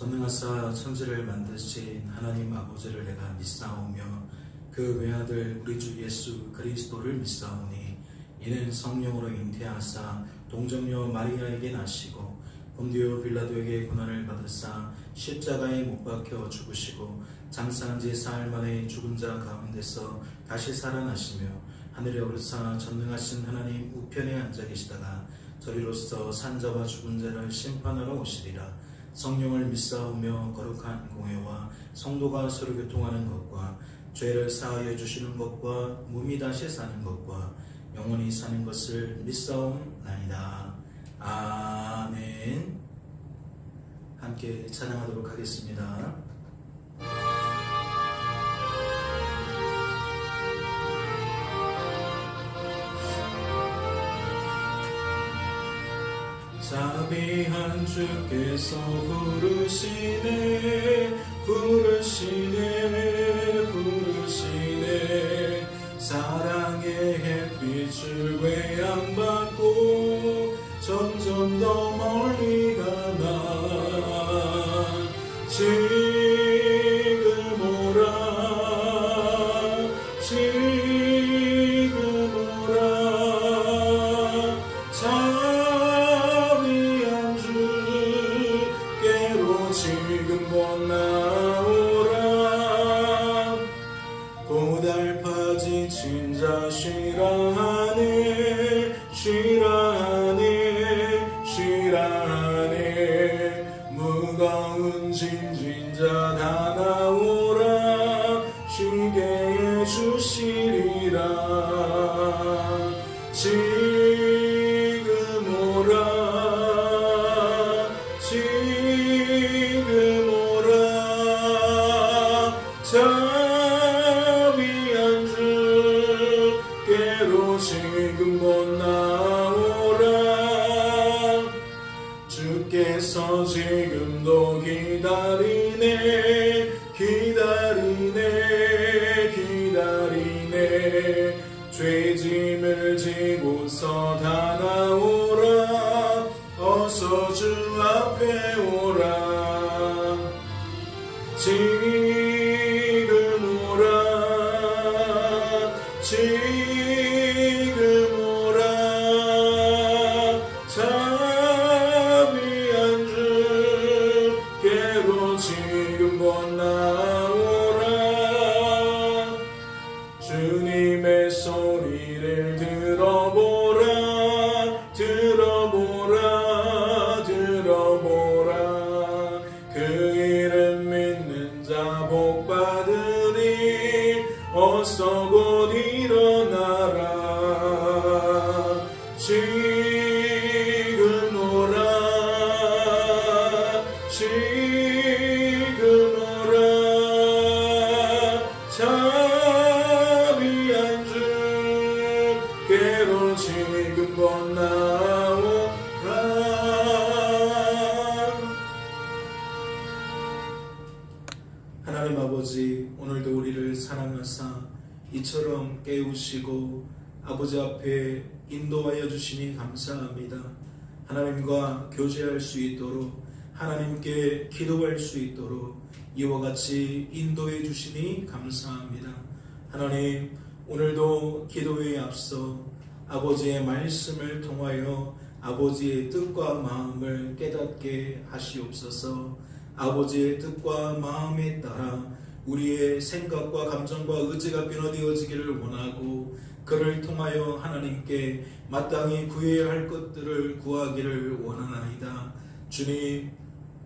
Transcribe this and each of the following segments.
전능하사 천지를 만드신 하나님 아버지를 내가 믿사오며 그 외아들 우리 주 예수 그리스도를 믿사오니 이는 성령으로 잉태하사 동정녀 마리아에게 나시고 본디오 빌라도에게 고난을 받으사 십자가에 못 박혀 죽으시고 장사한 지 사흘 만에 죽은 자 가운데서 다시 살아나시며 하늘에 오르사 전능하신 하나님 우편에 앉아 계시다가 저리로서 산자와 죽은 자를 심판하러 오시리라. 성령을 믿사오며 거룩한 공회와 성도가 서로 교통하는 것과 죄를 사하여 주시는 것과 몸이 다시 사는 것과 영원히 사는 것을 믿사옵나이다. 아멘. 함께 찬양하도록 하겠습니다. 자비한 주께서 부르시네 사랑의 햇빛을 외양받고 점점 더 멀리 가나 지금 오라 자비한 주께로 지금 곧 나오라. 고달파진 진자 쉬라하네 무거운 짐진 자 다 나오라. 쉬게 해주시리라. 지금 오라 자비한 주께로 지금 곧 나오라. 주께서 지금도 기다리네 죄짐을 지고서 다 나오라. 어서 주 앞에 오라. 지금 오라 자비한 주께로 지금 곧 나오라. 주님의 소리를 들어보라. 그 이름 믿는 자 복 받으리. 어서 곧 일어나라. 지금 오라 자비한 주께로 지금 곧 나오라. 하나님 아버지, 오늘도 우리를 사랑하사 이처럼 깨우시고 아버지 앞에 인도하여 주시니 감사합니다. 하나님과 교제할 수 있도록, 하나님께 기도할 수 있도록 이와 같이 인도해 주시니 감사합니다. 하나님, 오늘도 기도에 앞서 아버지의 말씀을 통하여 아버지의 뜻과 마음을 깨닫게 하시옵소서. 아버지의 뜻과 마음에 따라 우리의 생각과 감정과 의지가 변화되어지기를 원하고, 그를 통하여 하나님께 마땅히 구해야 할 것들을 구하기를 원하나이다. 주님,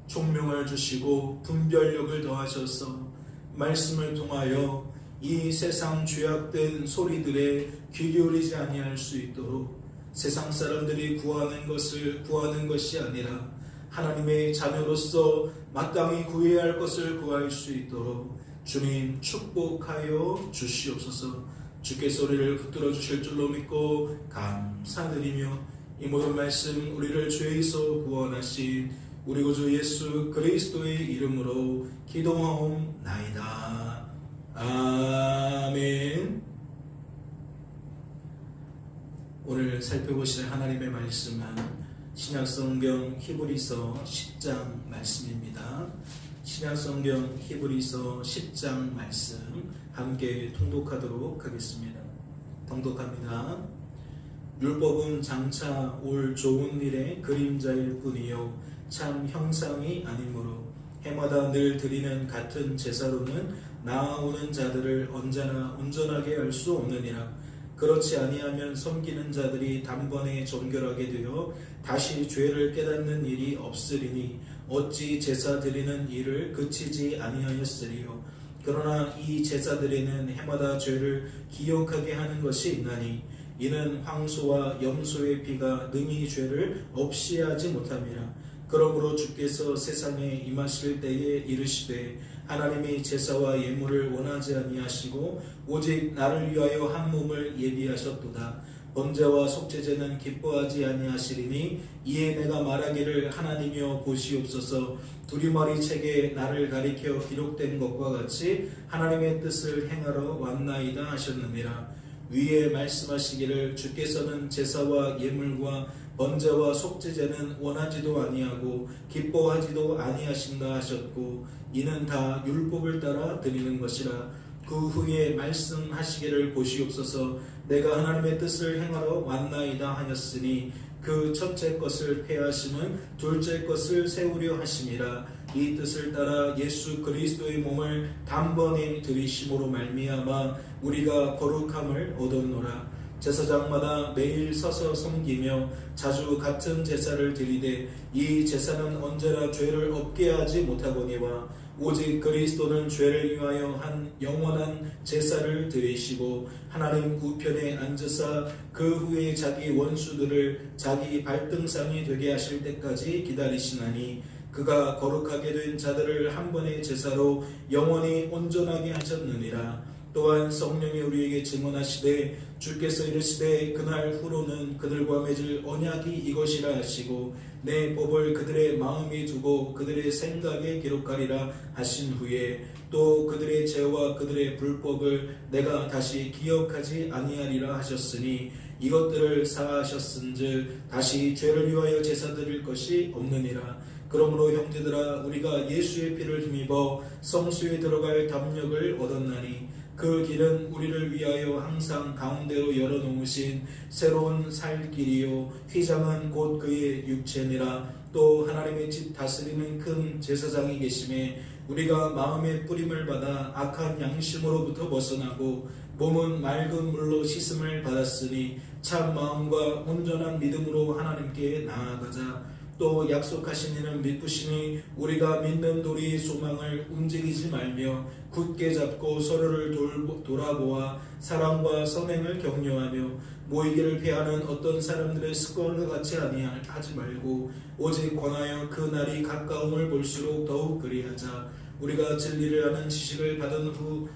총명을 주시고 분별력을 더하셔서 말씀을 통하여 이 세상 죄악된 소리들에 귀 기울이지 아니할 수 있도록, 세상 사람들이 구하는 것을 구하는 것이 아니라 하나님의 자녀로서 마땅히 구해야 할 것을 구할 수 있도록 주님 축복하여 주시옵소서. 주께서 우리를 붙들어 주실 줄로 믿고 감사드리며 이 모든 말씀 우리를 죄에서 구원하신 우리 구주 예수 그리스도의 이름으로 기도하옵나이다. 아멘. 오늘 살펴보실 하나님의 말씀은 신약성경 히브리서 10장 말씀입니다. 신약성경 히브리서 10장 말씀 함께 통독하도록 하겠습니다. 통독합니다. 율법은 장차 올 좋은 일의 그림자일 뿐이요 참 형상이 아니므로 해마다 늘 드리는 같은 제사로는 나아오는 자들을 언제나 온전하게 할 수 없느니라. 그렇지 아니하면 섬기는 자들이 단번에 정결하게 되어 다시 죄를 깨닫는 일이 없으리니 어찌 제사 드리는 일을 그치지 아니하였으리요. 그러나 이 제사 드리는 해마다 죄를 기억하게 하는 것이 있나니 이는 황소와 염소의 피가 능히 죄를 없이 하지 못함이라. 그러므로 주께서 세상에 임하실 때에 이르시되 하나님이 제사와 예물을 원하지 아니하시고 오직 나를 위하여 한 몸을 예비하셨도다. 번제와 속죄제는 기뻐하지 아니하시리니 이에 내가 말하기를 하나님이여 보시옵소서. 두리머리 책에 나를 가리켜 기록된 것과 같이 하나님의 뜻을 행하러 왔나이다 하셨느니라. 위에 말씀하시기를 주께서는 제사와 예물과 번제와 속죄제는 원하지도 아니하고 기뻐하지도 아니하신다 하셨고 이는 다 율법을 따라 드리는 것이라. 그 후에 말씀하시기를 보시옵소서. 내가 하나님의 뜻을 행하러 왔나이다 하였으니 그 첫째 것을 폐하심은 둘째 것을 세우려 하심이라. 이 뜻을 따라 예수 그리스도의 몸을 단번에 들이심으로 말미암아 우리가 거룩함을 얻었노라. 제사장마다 매일 서서 섬기며 자주 같은 제사를 드리되 이 제사는 언제나 죄를 없게 하지 못하거니와 오직 그리스도는 죄를 위하여 한 영원한 제사를 드리시고 하나님 우편에 앉으사 그 후에 자기 원수들을 자기 발등상이 되게 하실 때까지 기다리시나니 그가 거룩하게 된 자들을 한 번의 제사로 영원히 온전하게 하셨느니라. 또한 성령이 우리에게 증언하시되 주께서 이르시되 그날 후로는 그들과 맺을 언약이 이것이라 하시고 내 법을 그들의 마음에 두고 그들의 생각에 기록하리라 하신 후에 또 그들의 죄와 그들의 불법을 내가 다시 기억하지 아니하리라 하셨으니 이것들을 사하셨은즉 다시 죄를 위하여 제사 드릴 것이 없느니라. 그러므로 형제들아 우리가 예수의 피를 힘입어 성수에 들어갈 담력을 얻었나니 그 길은 우리를 위하여 항상 가운데로 열어놓으신 새로운 살 길이요 휘장은 곧 그의 육체니라. 또 하나님의 집 다스리는 큰 제사장이 계심에 우리가 마음의 뿌림을 받아 악한 양심으로부터 벗어나고 몸은 맑은 물로 씻음을 받았으니 참 마음과 온전한 믿음으로 하나님께 나아가자. 또 약속하신 이는 믿으시니 우리가 믿는 도리의 소망을 움직이지 말며 굳게 잡고 서로를 돌아보아 사랑과 선행을 격려하며 모이기를 피하는 어떤 사람들의 습관과 같이 하지 말고 오직 권하여 그 날이 가까움을 볼수록 더욱 그리하자. 우리가 진리를 아는 지식을 받은 후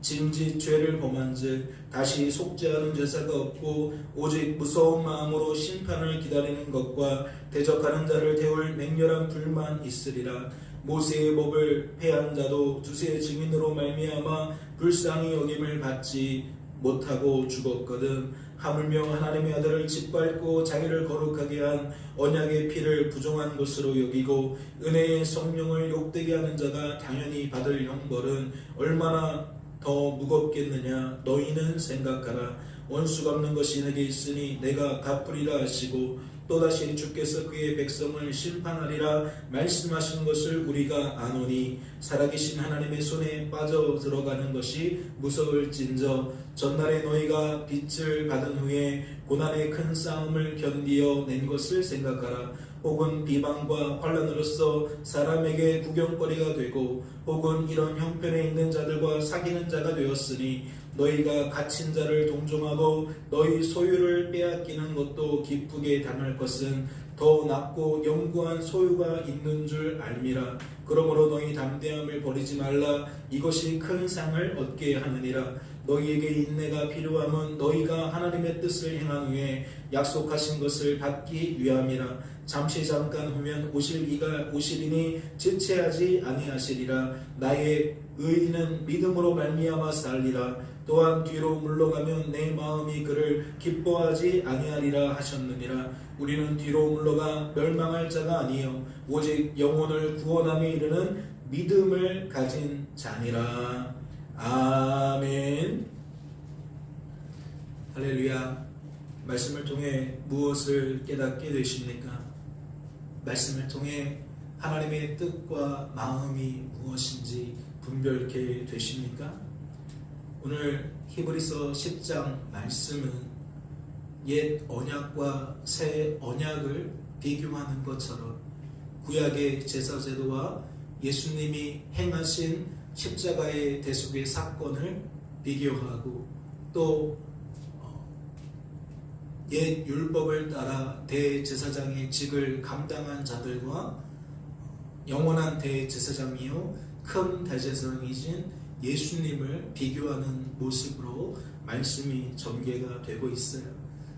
짐짓 죄를 범한즉 다시 속죄하는 제사가 없고 오직 무서운 마음으로 심판을 기다리는 것과 대적하는 자를 태울 맹렬한 불만 있으리라. 모세의 법을 폐한 자도 두세 증인으로 말미암아 불쌍히 여김을 받지 못하고 죽었거든. 하물며 하나님의 아들을 짓밟고 자기를 거룩하게 한 언약의 피를 부정한 것으로 여기고 은혜의 성령을 욕되게 하는 자가 당연히 받을 형벌은 얼마나 더 무겁겠느냐. 너희는 생각하라. 원수 갚는 것이 내게 있으니 내가 갚으리라 하시고 또다시 주께서 그의 백성을 심판하리라 말씀하신 것을 우리가 아노니 살아계신 하나님의 손에 빠져 들어가는 것이 무서울진저 전날에 너희가 빛을 받은 후에 고난의 큰 싸움을 견디어 낸 것을 생각하라. 혹은 비방과 환난으로서 사람에게 구경거리가 되고 혹은 이런 형편에 있는 자들과 사귀는 자가 되었으니 너희가 갇힌 자를 동정하고 너희 소유를 빼앗기는 것도 기쁘게 당할 것은 더 낫고 영구한 소유가 있는 줄 알미라. 그러므로 너희 담대함을 버리지 말라. 이것이 큰 상을 얻게 하느니라. 너희에게 인내가 필요함은 너희가 하나님의 뜻을 행한 후에 약속하신 것을 받기 위함이라. 잠시 잠깐 후면 오실 이가 오시리니 지체하지 아니하시리라. 나의 의인은 믿음으로 말미암아 살리라. 또한 뒤로 물러가면 내 마음이 그를 기뻐하지 아니하리라 하셨느니라. 우리는 뒤로 물러가 멸망할 자가 아니요 오직 영혼을 구원함에 이르는 믿음을 가진 자니라. 아멘. 할렐루야. 말씀을 통해 무엇을 깨닫게 되십니까? 말씀을 통해 하나님의 뜻과 마음이 무엇인지 분별케 되십니까? 오늘 히브리서 10장 말씀은 옛 언약과 새 언약을 비교하는 것처럼 구약의 제사제도와 예수님이 행하신 십자가의 대속의 사건을 비교하고 또 옛 율법을 따라 대제사장의 직을 감당한 자들과 영원한 대제사장이요 큰 대제사장이신 예수님을 비교하는 모습으로 말씀이 전개가 되고 있어요.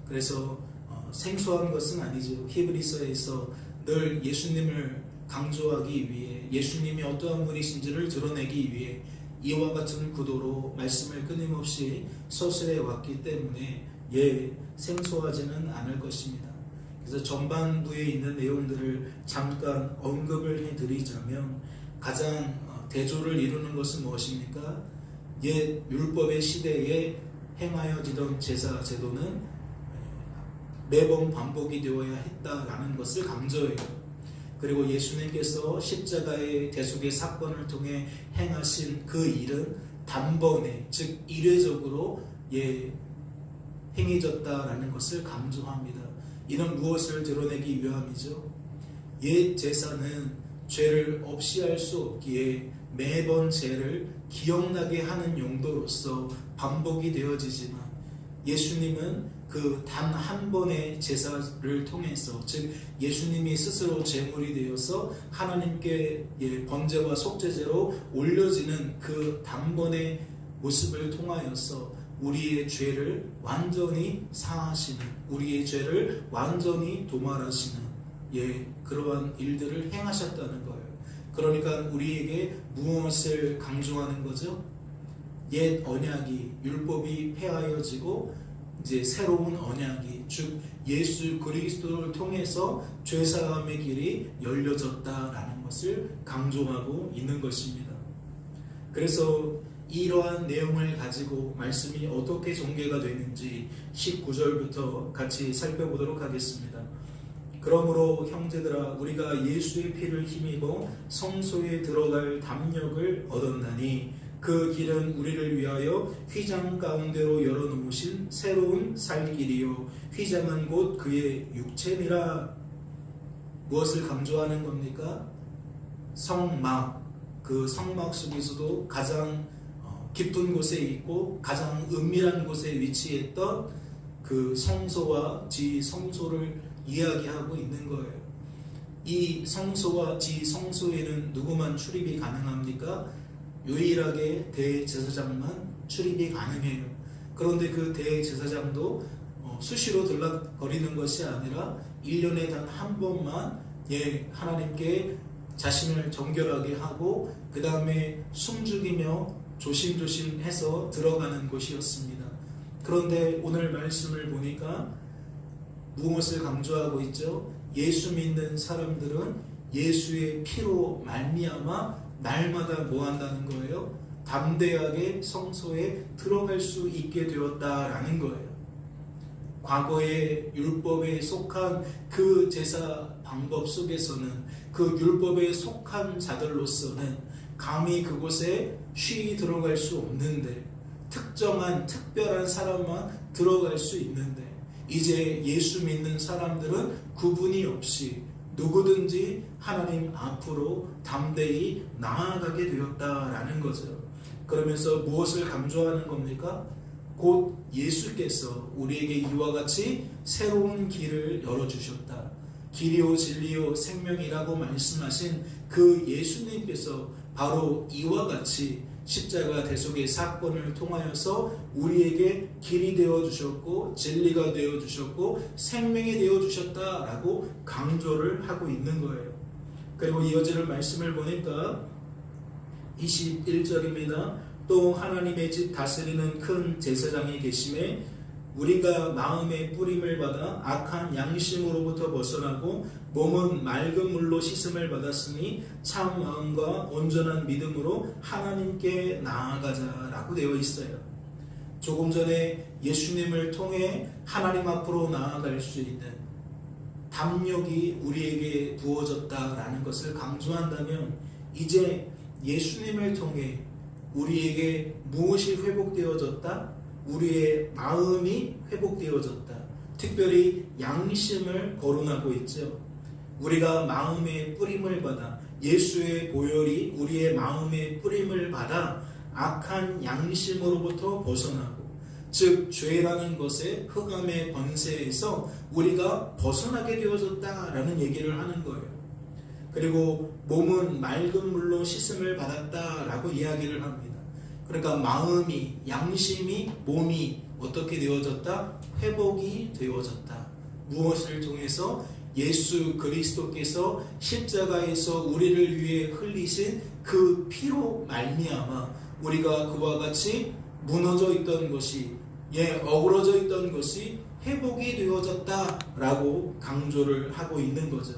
그래서 생소한 것은 아니죠. 히브리서에서 늘 예수님을 강조하기 위해 예수님이 어떠한 분이신지를 드러내기 위해 이와 같은 구도로 말씀을 끊임없이 서술해 왔기 때문에 생소하지는 않을 것입니다. 그래서 전반부에 있는 내용들을 잠깐 언급을 해드리자면 가장 대조를 이루는 것은 무엇입니까? 옛 율법의 시대에 행하여지던 제사 제도는 매번 반복이 되어야 했다라는 것을 강조해요. 그리고 예수님께서 십자가의 대속의 사건을 통해 행하신 그 일은 단번에 즉 일회적으로 행해졌다라는 것을 강조합니다. 이는 무엇을 드러내기 위함이죠? 옛 제사는 죄를 없이 할 수 없기에 매번 죄를 기억나게 하는 용도로서 반복이 되어지지만 예수님은 그 단 한 번의 제사를 통해서 즉 예수님이 스스로 제물이 되어서 하나님께 번제와 속죄제로 올려지는 그 단번의 모습을 통하여서 우리의 죄를 완전히 사하시는 우리의 죄를 완전히 도말하시는 그러한 일들을 행하셨다는 거예요. 그러니까 우리에게 무엇을 강조하는 거죠? 옛 언약이 율법이 폐하여지고 이제 새로운 언약이 즉 예수 그리스도를 통해서 죄사함의 길이 열려졌다라는 것을 강조하고 있는 것입니다. 그래서 이러한 내용을 가지고 말씀이 어떻게 전개가 되는지 19절부터 같이 살펴보도록 하겠습니다. 그러므로 형제들아 우리가 예수의 피를 힘입어 성소에 들어갈 담력을 얻었나니 그 길은 우리를 위하여 휘장 가운데로 열어놓으신 새로운 살 길이요 휘장은 곧 그의 육체니라. 무엇을 강조하는 겁니까? 성막, 그 성막 속에서도 가장 깊은 곳에 있고 가장 은밀한 곳에 위치했던 그 성소와 지성소를 이야기하고 있는 거예요. 이 성소와 지성소에는 누구만 출입이 가능합니까? 유일하게 대제사장만 출입이 가능해요. 그런데 그 대제사장도 수시로 들락거리는 것이 아니라 1년에 단 한 번만 하나님께 자신을 정결하게 하고 그 다음에 숨죽이며 조심조심해서 들어가는 곳이었습니다. 그런데 오늘 말씀을 보니까 무엇을 강조하고 있죠? 예수 믿는 사람들은 예수의 피로 말미암아 날마다 뭐 한다는 거예요? 담대하게 성소에 들어갈 수 있게 되었다라는 거예요. 과거의 율법에 속한 그 제사 방법 속에서는 그 율법에 속한 자들로서는 감히 그곳에 쉬이 들어갈 수 없는데 특정한 특별한 사람만 들어갈 수 있는데 이제 예수 믿는 사람들은 구분이 없이 누구든지 하나님 앞으로 담대히 나아가게 되었다라는 거죠. 그러면서 무엇을 강조하는 겁니까? 곧 예수께서 우리에게 이와 같이 새로운 길을 열어주셨다. 길이요 진리요 생명이라고 말씀하신 그 예수님께서 바로 이와 같이 십자가 대속의 사건을 통하여서 우리에게 길이 되어주셨고 진리가 되어주셨고 생명이 되어주셨다라고 강조를 하고 있는 거예요. 그리고 이어지는 말씀을 보니까 21절입니다. 또 하나님의 집 다스리는 큰 제사장이 계심에 우리가 마음의 뿌림을 받아 악한 양심으로부터 벗어나고 몸은 맑은 물로 씻음을 받았으니 참 마음과 온전한 믿음으로 하나님께 나아가자라고 되어 있어요. 조금 전에 예수님을 통해 하나님 앞으로 나아갈 수 있는 담력이 우리에게 부어졌다라는 것을 강조한다면 이제 예수님을 통해 우리에게 무엇이 회복되어졌다? 우리의 마음이 회복되어졌다. 특별히 양심을 거론하고 있죠. 우리가 마음의 뿌림을 받아 예수의 보혈이 우리의 마음의 뿌림을 받아 악한 양심으로부터 벗어나고 즉 죄라는 것의 흑암의 권세에서 우리가 벗어나게 되어졌다라는 얘기를 하는 거예요. 그리고 몸은 맑은 물로 씻음을 받았다라고 이야기를 합니다. 그러니까 마음이, 양심이, 몸이 어떻게 되어졌다? 회복이 되어졌다. 무엇을 통해서? 예수 그리스도께서 십자가에서 우리를 위해 흘리신 그 피로 말미암아 우리가 그와 같이 무너져 있던 것이, 어그러져 있던 것이 회복이 되어졌다라고 강조를 하고 있는 거죠.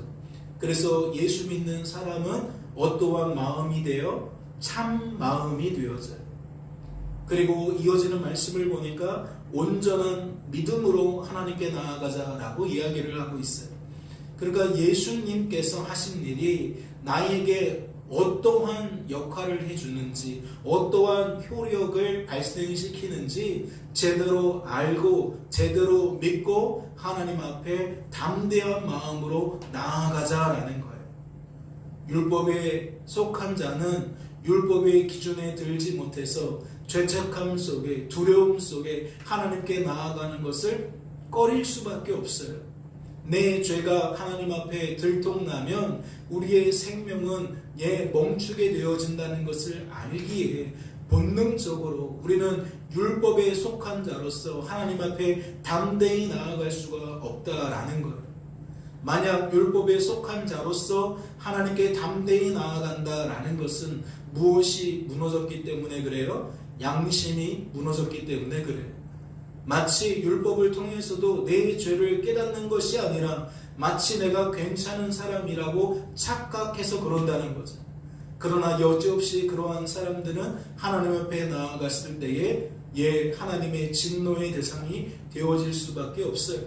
그래서 예수 믿는 사람은 어떠한 마음이 되어? 참 마음이 되어져요. 그리고 이어지는 말씀을 보니까 온전한 믿음으로 하나님께 나아가자라고 이야기를 하고 있어요. 그러니까 예수님께서 하신 일이 나에게 어떠한 역할을 해주는지, 어떠한 효력을 발생시키는지 제대로 알고 제대로 믿고 하나님 앞에 담대한 마음으로 나아가자라는 거예요. 율법에 속한 자는 율법의 기준에 들지 못해서 죄책감 속에, 두려움 속에 하나님께 나아가는 것을 꺼릴 수밖에 없어요. 내 죄가 하나님 앞에 들통나면 우리의 생명은 멈추게 되어진다는 것을 알기에 본능적으로 우리는 율법에 속한 자로서 하나님 앞에 담대히 나아갈 수가 없다라는 거예요. 만약 율법에 속한 자로서 하나님께 담대히 나아간다라는 것은 무엇이 무너졌기 때문에 그래요? 양심이 무너졌기 때문에 그래요. 마치 율법을 통해서도 내 죄를 깨닫는 것이 아니라 마치 내가 괜찮은 사람이라고 착각해서 그런다는 거죠. 그러나 여지없이 그러한 사람들은 하나님 앞에 나아갔을 때에 하나님의 진노의 대상이 되어질 수밖에 없어요.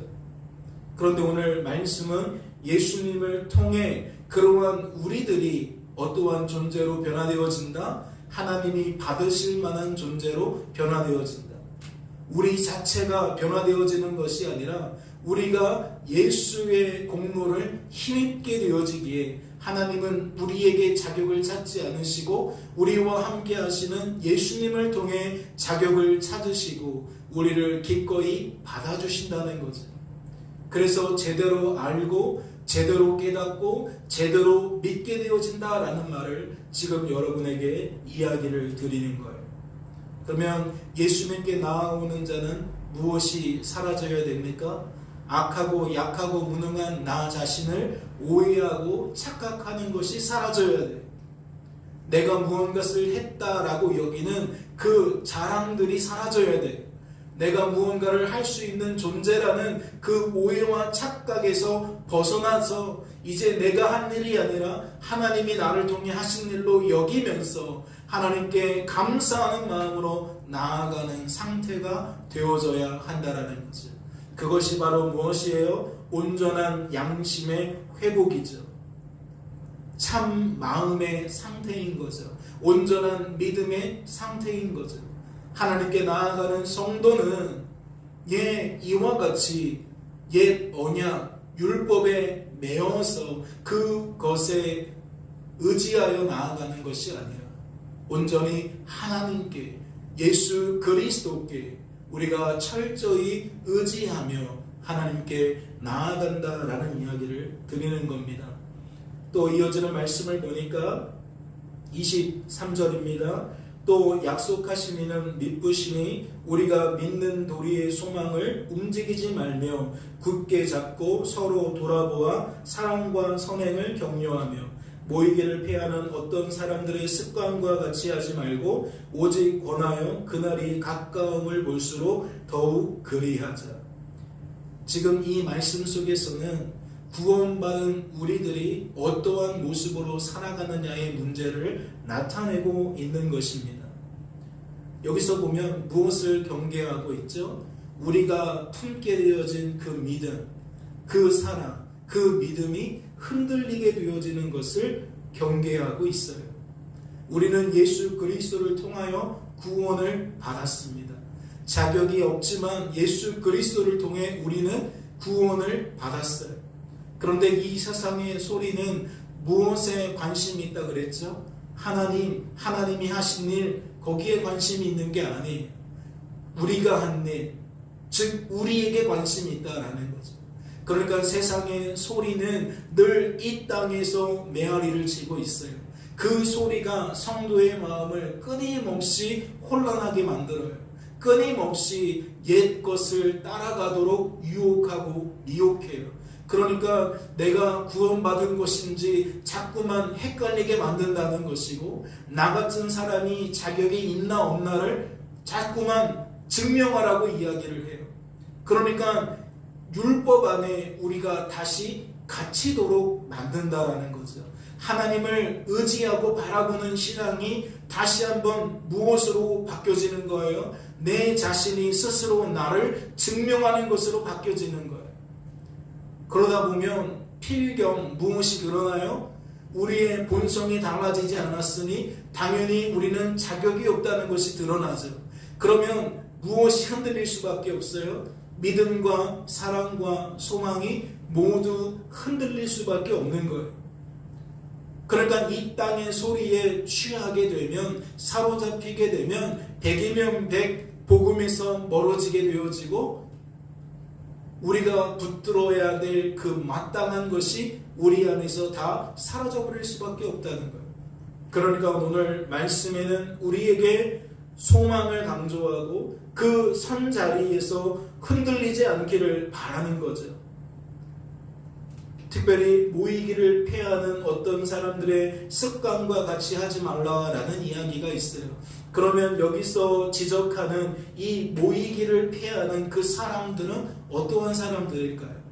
그런데 오늘 말씀은 예수님을 통해 그러한 우리들이 어떠한 존재로 변화되어진다? 하나님이 받으실 만한 존재로 변화되어진다. 우리 자체가 변화되어지는 것이 아니라 우리가 예수의 공로를 힘입게 되어지기에 하나님은 우리에게 자격을 찾지 않으시고 우리와 함께 하시는 예수님을 통해 자격을 찾으시고 우리를 기꺼이 받아주신다는 거죠. 그래서 제대로 알고 제대로 깨닫고 제대로 믿게 되어진다라는 말을 지금 여러분에게 이야기를 드리는 거예요. 그러면 예수님께 나아오는 자는 무엇이 사라져야 됩니까? 악하고 약하고 무능한 나 자신을 오해하고 착각하는 것이 사라져야 돼요. 내가 무언가를 했다라고 여기는 그 자랑들이 사라져야 돼요. 내가 무언가를 할 수 있는 존재라는 그 오해와 착각에서 벗어나서 이제 내가 한 일이 아니라 하나님이 나를 통해 하신 일로 여기면서 하나님께 감사하는 마음으로 나아가는 상태가 되어져야 한다라는 거죠. 그것이 바로 무엇이에요? 온전한 양심의 회복이죠. 참 마음의 상태인 거죠. 온전한 믿음의 상태인 거죠. 하나님께 나아가는 성도는 이와 같이 옛 언약, 율법에 매어서 그것에 의지하여 나아가는 것이 아니라 온전히 하나님께, 예수 그리스도께 우리가 철저히 의지하며 하나님께 나아간다라는 이야기를 드리는 겁니다. 또 이어지는 말씀을 보니까 23절입니다. 또 약속하신 이는 미쁘시니 우리가 믿는 도리의 소망을 움직이지 말며 굳게 잡고 서로 돌아보아 사랑과 선행을 격려하며 모이기를 피하는 어떤 사람들의 습관과 같이 하지 말고 오직 권하여 그날이 가까움을 볼수록 더욱 그리하자. 지금 이 말씀 속에서는 구원받은 우리들이 어떠한 모습으로 살아가느냐의 문제를 나타내고 있는 것입니다. 여기서 보면 무엇을 경계하고 있죠? 우리가 품게 되어진 그 믿음, 그 사랑, 그 믿음이 흔들리게 되어지는 것을 경계하고 있어요. 우리는 예수 그리스도를 통하여 구원을 받았습니다. 자격이 없지만 예수 그리스도를 통해 우리는 구원을 받았어요. 그런데 이 세상의 소리는 무엇에 관심이 있다 그랬죠? 하나님이 하신 일, 거기에 관심이 있는 게 아니에요. 우리가 한 일, 즉 우리에게 관심이 있다라는 거죠. 그러니까 세상의 소리는 늘 이 땅에서 메아리를 치고 있어요. 그 소리가 성도의 마음을 끊임없이 혼란하게 만들어요. 끊임없이 옛 것을 따라가도록 유혹하고 미혹해요. 그러니까 내가 구원받은 것인지 자꾸만 헷갈리게 만든다는 것이고, 나 같은 사람이 자격이 있나 없나를 자꾸만 증명하라고 이야기를 해요. 그러니까 율법 안에 우리가 다시 갇히도록 만든다라는 거죠. 하나님을 의지하고 바라보는 신앙이 다시 한번 무엇으로 바뀌어지는 거예요? 내 자신이 스스로 나를 증명하는 것으로 바뀌어지는 거예요. 그러다 보면 필경 무엇이 드러나요? 우리의 본성이 달라지지 않았으니 당연히 우리는 자격이 없다는 것이 드러나죠. 그러면 무엇이 흔들릴 수밖에 없어요? 믿음과 사랑과 소망이 모두 흔들릴 수밖에 없는 거예요. 그러니까 이 땅의 소리에 취하게 되면, 사로잡히게 되면 100이면 100 복음에서 멀어지게 되어지고, 우리가 붙들어야 될 그 마땅한 것이 우리 안에서 다 사라져버릴 수밖에 없다는 거예요. 그러니까 오늘 말씀에는 우리에게 소망을 강조하고 그 선 자리에서 흔들리지 않기를 바라는 거죠. 특별히 모이기를 피하는 어떤 사람들의 습관과 같이 하지 말라라는 이야기가 있어요. 그러면 여기서 지적하는 이 모이기를 피하는 그 사람들은 어떠한 사람들일까요?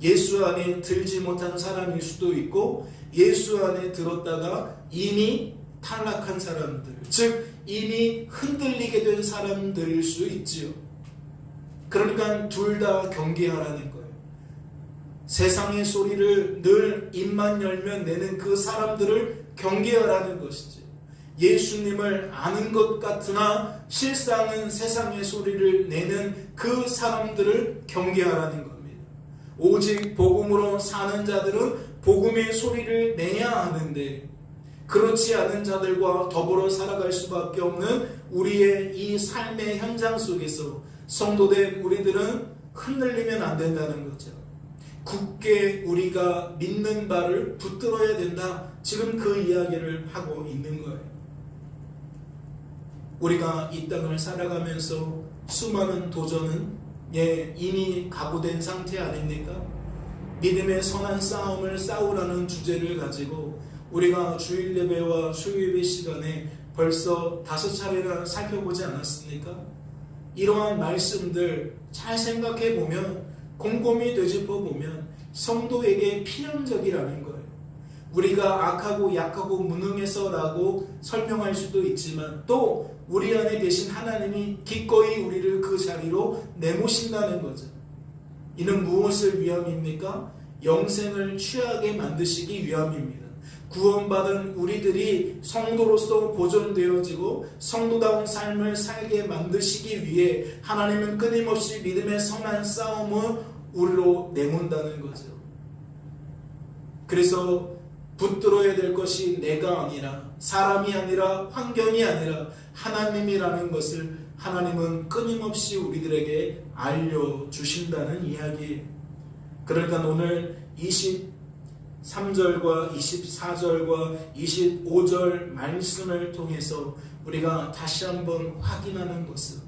예수 안에 들지 못한 사람일 수도 있고, 예수 안에 들었다가 이미 탈락한 사람들, 즉 이미 흔들리게 된 사람들일 수 있지요. 그러니까 둘 다 경계하라는 거예요. 세상의 소리를 늘 입만 열면 내는 그 사람들을 경계하라는 것이죠. 예수님을 아는 것 같으나 실상은 세상의 소리를 내는 그 사람들을 경계하라는 겁니다. 오직 복음으로 사는 자들은 복음의 소리를 내야 하는데, 그렇지 않은 자들과 더불어 살아갈 수밖에 없는 우리의 이 삶의 현장 속에서 성도된 우리들은 흔들리면 안 된다는 거죠. 굳게 우리가 믿는 바를 붙들어야 된다. 지금 그 이야기를 하고 있는 거예요. 우리가 이 땅을 살아가면서 수많은 도전은 이미 각오된 상태 아닙니까? 믿음의 선한 싸움을 싸우라는 주제를 가지고 우리가 주일 예배와 수요 예배 시간에 벌써 5차례나 살펴보지 않았습니까? 이러한 말씀들 잘 생각해 보면, 곰곰이 되짚어 보면 성도에게 필연적이라는 거예요. 우리가 악하고 약하고 무능해서라고 설명할 수도 있지만, 또 우리 안에 계신 하나님이 기꺼이 우리를 그 자리로 내모신다는 거죠. 이는 무엇을 위함입니까? 영생을 취하게 만드시기 위함입니다. 구원받은 우리들이 성도로서 보존되어지고 성도다운 삶을 살게 만드시기 위해 하나님은 끊임없이 믿음의 선한 싸움을 우리로 내몬다는 거죠. 그래서 붙들어야 될 것이 내가 아니라, 사람이 아니라, 환경이 아니라 하나님이라는 것을 하나님은 끊임없이 우리들에게 알려주신다는 이야기예요. 그러니까 오늘 3절과 24절과 25절 말씀을 통해서 우리가 다시 한번 확인하는 것은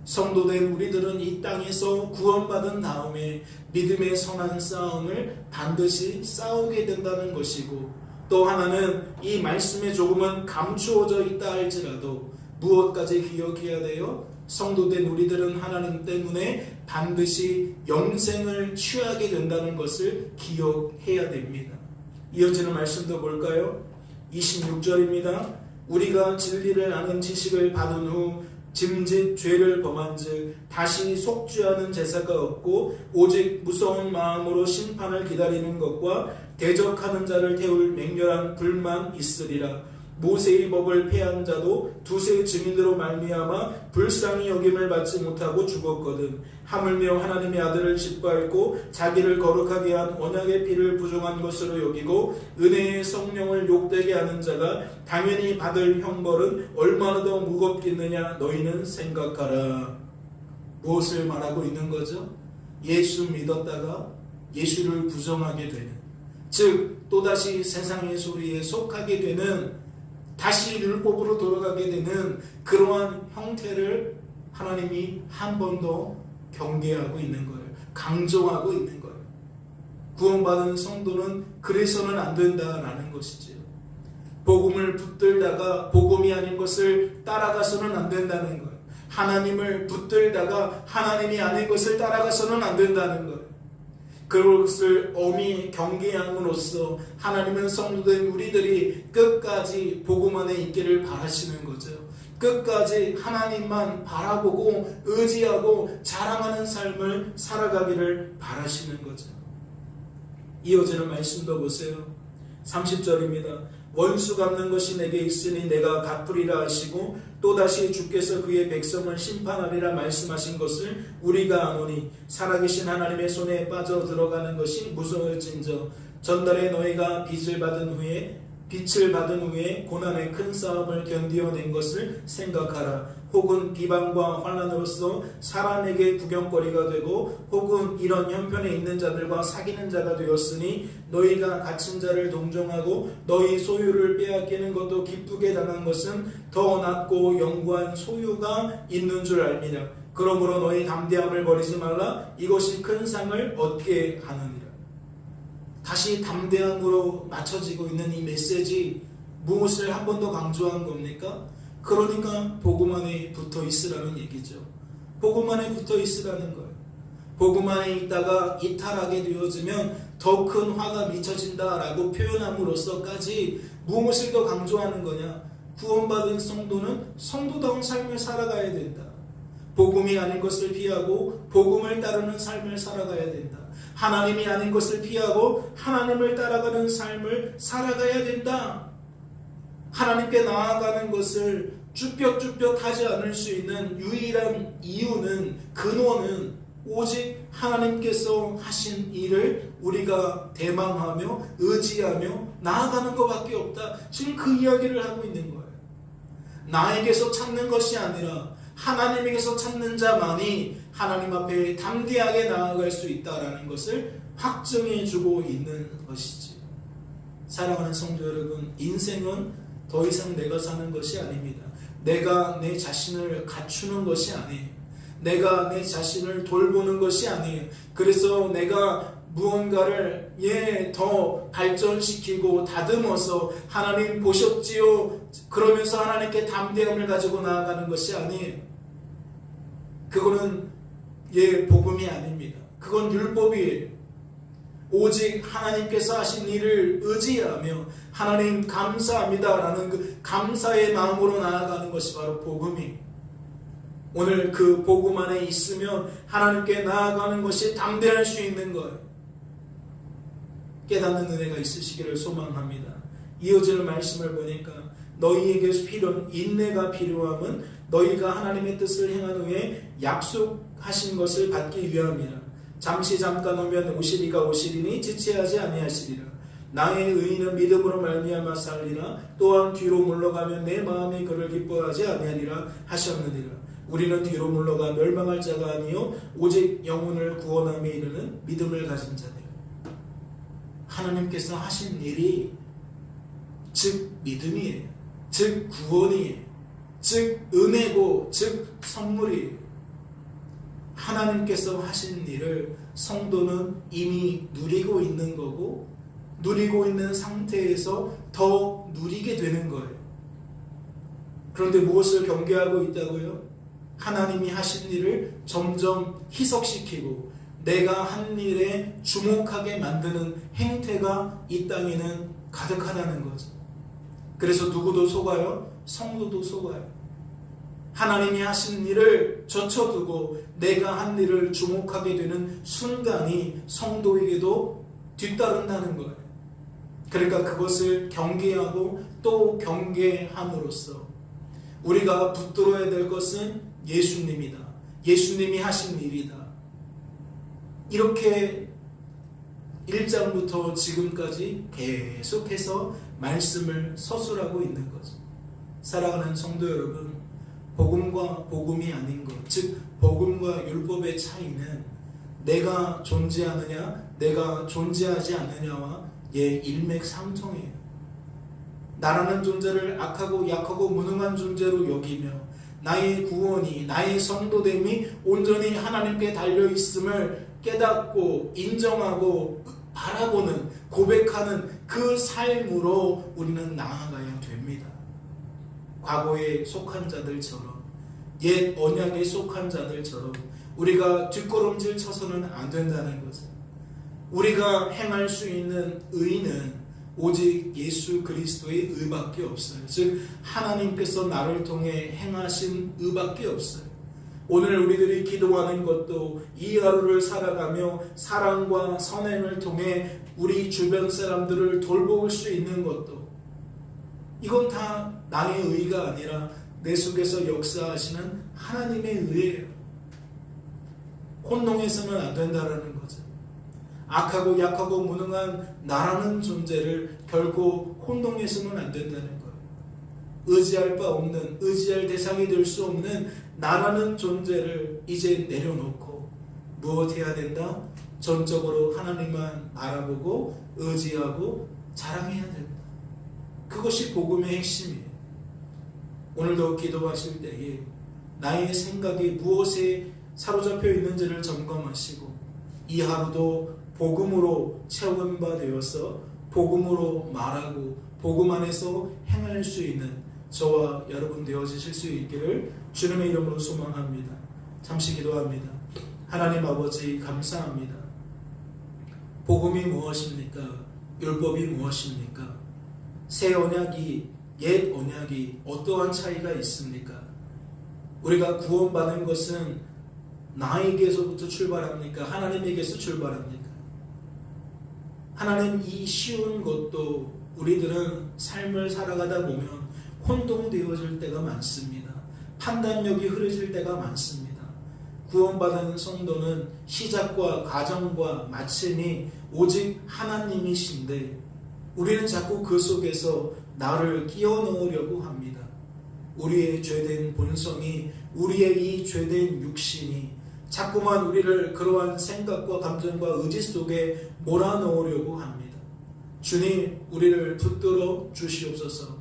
성도된 우리들은 이 땅에서 구원받은 다음에 믿음의 선한 싸움을 반드시 싸우게 된다는 것이고, 또 하나는 이 말씀에 조금은 감추어져 있다 할지라도 무엇까지 기억해야 돼요? 성도된 우리들은 하나님 때문에 반드시 영생을 취하게 된다는 것을 기억해야 됩니다. 이어지는 말씀도 볼까요? 26절입니다. 우리가 진리를 아는 지식을 받은 후 짐짓 죄를 범한즉 다시 속죄하는 제사가 없고 오직 무서운 마음으로 심판을 기다리는 것과 대적하는 자를 태울 맹렬한 불만 있으리라. 모세의 법을 폐한 자도 두세 증인으로 말미암아 불쌍히 여김을 받지 못하고 죽었거든. 하물며 하나님의 아들을 짓밟고 자기를 거룩하게 한 언약의 피를 부정한 것으로 여기고 은혜의 성령을 욕되게 하는 자가 당연히 받을 형벌은 얼마나 더 무겁겠느냐 너희는 생각하라. 무엇을 말하고 있는 거죠? 예수 믿었다가 예수를 부정하게 되는, 즉 또다시 세상의 소리에 속하게 되는, 다시 율법으로 돌아가게 되는 그러한 형태를 하나님이 한 번 더 경계하고 있는 거예요. 강조하고 있는 거예요. 구원받은 성도는 그래서는 안 된다라는 것이지요. 복음을 붙들다가 복음이 아닌 것을 따라가서는 안 된다는 거예요. 하나님을 붙들다가 하나님이 아닌 것을 따라가서는 안 된다는 거예요. 그것을 엄히 경계함으로써 하나님은 성도된 우리들이 끝까지 복음 안에 있기를 바라시는 거죠. 끝까지 하나님만 바라보고 의지하고 자랑하는 삶을 살아가기를 바라시는 거죠. 이어지는 말씀도 보세요. 30절입니다. 원수 갚는 것이 내게 있으니 내가 갚으리라 하시고 또다시 주께서 그의 백성을 심판하리라 말씀하신 것을 우리가 아노니 살아계신 하나님의 손에 빠져 들어가는 것이 무서울진저 전날에 너희가 빛을 받은 후에 고난의 큰 싸움을 견디어낸 것을 생각하라. 혹은 비방과 환난으로서 사람에게 구경거리가 되고 혹은 이런 형편에 있는 자들과 사귀는 자가 되었으니 너희가 갇힌 자를 동정하고 너희 소유를 빼앗기는 것도 기쁘게 당한 것은 더 낫고 영구한 소유가 있는 줄 알미라. 그러므로 너희 담대함을 버리지 말라. 이것이 큰 상을 얻게 하느니라. 다시 담대함으로 맞춰지고 있는 이 메시지, 무엇을 한 번 더 강조한 겁니까? 그러니까 복음 안에 붙어 있으라는 얘기죠. 복음 안에 붙어 있으라는 거예요. 복음 안에 있다가 이탈하게 되어지면 더 큰 화가 미쳐진다라고 표현함으로써까지 무엇을 더 강조하는 거냐? 구원받은 성도는 성도다운 삶을 살아가야 된다. 복음이 아닌 것을 피하고 복음을 따르는 삶을 살아가야 된다. 하나님이 아닌 것을 피하고 하나님을 따라가는 삶을 살아가야 된다. 하나님께 나아가는 것을 쭈뼛쭈뼛 하지 않을 수 있는 유일한 이유는, 근원은 오직 하나님께서 하신 일을 우리가 대망하며 의지하며 나아가는 것밖에 없다. 지금 그 이야기를 하고 있는 거예요. 나에게서 찾는 것이 아니라 하나님에게서 찾는 자만이 하나님 앞에 담대하게 나아갈 수 있다라는 것을 확증해 주고 있는 것이지. 사랑하는 성도 여러분, 인생은 더 이상 내가 사는 것이 아닙니다. 내가 내 자신을 갖추는 것이 아니에요. 내가 내 자신을 돌보는 것이 아니에요. 그래서 내가 무언가를 더 발전시키고 다듬어서 하나님 보셨지요? 그러면서 하나님께 담대함을 가지고 나아가는 것이 아니에요. 그거는 복음이 아닙니다. 그건 율법이에요. 오직 하나님께서 하신 일을 의지하며 하나님 감사합니다라는 그 감사의 마음으로 나아가는 것이 바로 복음이에요. 오늘 그 복음 안에 있으면 하나님께 나아가는 것이 담대할 수 있는 거예요. 깨닫는 은혜가 있으시기를 소망합니다. 이어지는 말씀을 보니까 너희에게 인내가 필요함은 너희가 하나님의 뜻을 행한 후에 약속하신 것을 받기 위함이라. 잠시 잠깐 오면 오시리가 오시리니 지체하지 아니하시리라. 나의 의인은 믿음으로 말미암아 살리라. 또한 뒤로 물러가면 내 마음이 그를 기뻐하지 아니하리라 하셨느니라. 우리는 뒤로 물러가 멸망할 자가 아니요 오직 영혼을 구원함에 이르는 믿음을 가진 자들. 하나님께서 하신 일이 즉 믿음이에요. 즉 구원이에요. 즉 은혜고 즉 선물이에요. 하나님께서 하신 일을 성도는 이미 누리고 있는 거고 누리고 있는 상태에서 더 누리게 되는 거예요. 그런데 무엇을 경계하고 있다고요? 하나님이 하신 일을 점점 희석시키고 내가 한 일에 주목하게 만드는 행태가 이 땅에는 가득하다는 거죠. 그래서 누구도 속아요? 성도도 속아요. 하나님이 하신 일을 젖혀두고 내가 한 일을 주목하게 되는 순간이 성도에게도 뒤따른다는 거예요. 그러니까 그것을 경계하고 또 경계함으로써 우리가 붙들어야 될 것은 예수님이다. 예수님이 하신 일이다. 이렇게 1장부터 지금까지 계속해서 말씀을 서술하고 있는 거죠. 사랑하는 성도 여러분, 복음과 복음이 아닌 것, 즉 복음과 율법의 차이는 내가 존재하느냐 내가 존재하지 않느냐와 일맥상통해요. 나라는 존재를 악하고 약하고 무능한 존재로 여기며 나의 구원이 나의 성도됨이 온전히 하나님께 달려있음을 깨닫고 인정하고 바라보는 고백하는 그 삶으로 우리는 나아가야 됩니다. 과거에 속한 자들처럼 옛 언약에 속한 자들처럼 우리가 뒷걸음질 쳐서는 안 된다는 거죠. 우리가 행할 수 있는 의는 오직 예수 그리스도의 의밖에 없어요. 즉 하나님께서 나를 통해 행하신 의밖에 없어요. 오늘 우리들이 기도하는 것도 이 하루를 살아가며 사랑과 선행을 통해 우리 주변 사람들을 돌볼 수 있는 것도 이건 다 나의 의가 아니라 내 속에서 역사하시는 하나님의 의예요. 혼동해서는 안 된다라는 거죠. 악하고 약하고 무능한 나라는 존재를 결코 혼동해서는 안 된다는 거예요. 의지할 바 없는, 의지할 대상이 될 수 없는 나라는 존재를 이제 내려놓고 무엇 해야 된다? 전적으로 하나님만 바라보고 의지하고 자랑해야 된다. 그것이 복음의 핵심이에요. 오늘도 기도하실 때에 나의 생각이 무엇에 사로잡혀 있는지를 점검하시고 이 하루도 복음으로 채운 바 되어서 복음으로 말하고 복음 안에서 행할 수 있는 저와 여러분 되어지실 수 있기를 주님의 이름으로 소망합니다. 잠시 기도합니다. 하나님 아버지 감사합니다. 복음이 무엇입니까? 율법이 무엇입니까? 새 언약이 옛 언약이 어떠한 차이가 있습니까? 우리가 구원받는 것은 나에게서부터 출발합니까? 하나님에게서 출발합니까? 하나님 이 쉬운 것도 우리들은 삶을 살아가다 보면 혼동되어질 때가 많습니다. 판단력이 흐려질 때가 많습니다. 구원받은 성도는 시작과 과정과 마침이 오직 하나님이신데 우리는 자꾸 그 속에서 나를 끼워 넣으려고 합니다. 우리의 죄된 본성이 우리의 이 죄된 육신이 자꾸만 우리를 그러한 생각과 감정과 의지 속에 몰아넣으려고 합니다. 주님 우리를 붙들어 주시옵소서.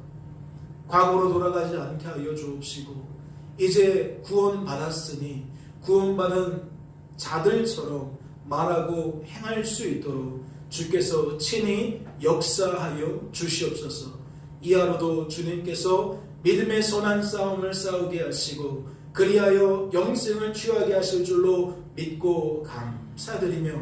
과거로 돌아가지 않게 하여 주옵시고 이제 구원받았으니 구원받은 자들처럼 말하고 행할 수 있도록 주께서 친히 역사하여 주시옵소서. 이 하루도 주님께서 믿음의 선한 싸움을 싸우게 하시고 그리하여 영생을 취하게 하실 줄로 믿고 감사드리며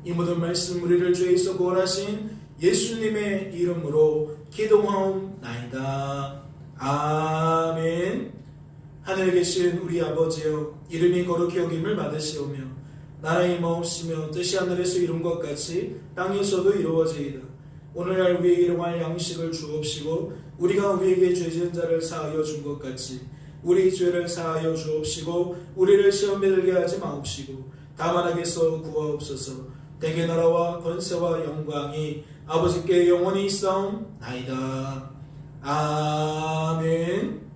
이 모든 말씀 우리를 죄에서 구원하신 예수님의 이름으로 기도하옵나이다. 아멘. 하늘에 계신 우리 아버지여 이름이 거룩히 여김을 받으시오며 나라의 마옵시며 뜻이 하늘에서 이룬 것 같이 땅에서도 이루어지이다. 오늘날 우리에게 일용할 양식을 주옵시고 우리가 우리에게 죄 지은 자를 사하여 준 것 같이 우리 죄를 사하여 주옵시고 우리를 시험에 들게 하지 마옵시고 다만 악에서 구하옵소서. 대개 나라와 권세와 영광이 아버지께 영원히 있사옵나이다. 아멘.